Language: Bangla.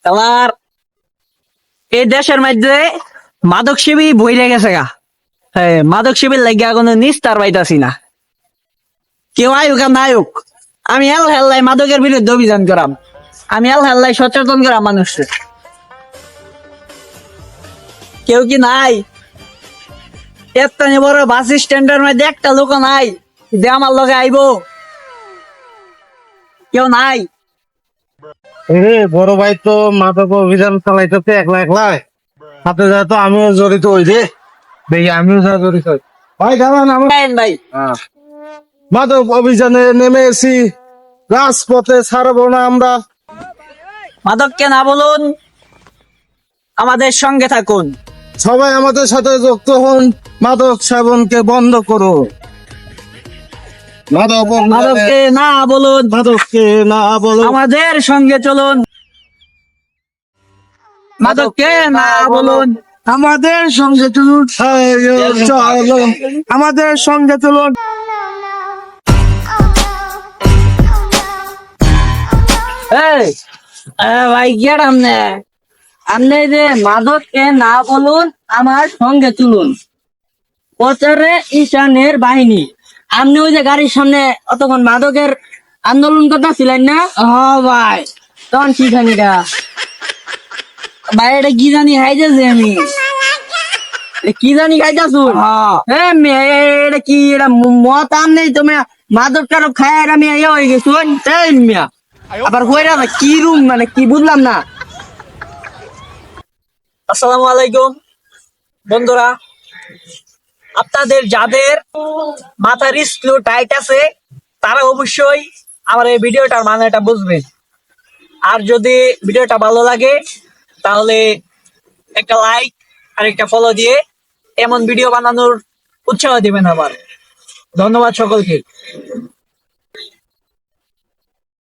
তোমার এই দেশের মধ্যে মাদক সেবী বইরে গেছে গা। হ্যাঁ, মাদক সেবীর লাগিয়া কোনো নিস্তার পাইতাছি না। কেউ আয়ুক আর নায়ক, আমি এল হেল্লাই মাদকের বিরুদ্ধে অভিযান করাম। আমি এল হেল্লাই সচেতন করাম মানুষকে। কেউ কি নাই? এত্তানি বড় বাস স্ট্যান্ডের মধ্যে একটা লোক নাই যে আমার লগে আইবো? কেউ নাই? রে বড় ভাই তো মাদক অভিযান চালাইতেছে একলা একলা, সাথে তো আমিও জড়িত হই রে। দেখি আমিও যা জড়িত হই। ভাই দাঁড়ান আমার আইন ভাই, মাদক অভিযানে নেমে এসি, রাজপথে ছাড়বো না আমরা। মাদককে না বলুন, আমাদের সঙ্গে থাকুন। সবাই আমাদের সাথে যুক্ত হন, মাদক সেবনকে বন্ধ করো। মাদককে না বলুন, মাদককে না বলো, আমাদের সঙ্গে চলুন। মাদককে না বলুন, আমাদের সঙ্গে চলুন, চলো আমাদের সঙ্গে চলুন। এই ভাই গিয়ার আমনে আমনে যে মাদককে না বলুন, আমার সঙ্গে চলুন প্রচারে ঈশানের বাহিনী। আপনি ওই যে গাড়ির সামনে অতক্ষণ মাদকের আন্দোলন করতেছিলেন না? হ্যাঁ ভাই, তখন কি জানিটা ভাই, এটা কি জানি খাইতেছি আমি। কি জানি খাইতেছুন? এটা কি, এটা মত আম নেই তুমি মাদক টাদক খায় আমি ইয়ে হয়ে গেছুন। এই মিয়া আবার কইরা না কি রুম, মানে কি বুঝলাম না। আসসালামু আলাইকুম বন্ধুরা, আপনাদের যাদের মাথার স্ক্রু টাইট আছে তারা অবশ্যই আমার এই ভিডিওটার মানেটা বুঝবেন। আর যদি ভিডিওটা ভালো লাগে তাহলে একটা লাইক আর একটা ফলো দিয়ে এমন ভিডিও বানানোর উৎসাহ দিবেন। আবার ধন্যবাদ সকলকে।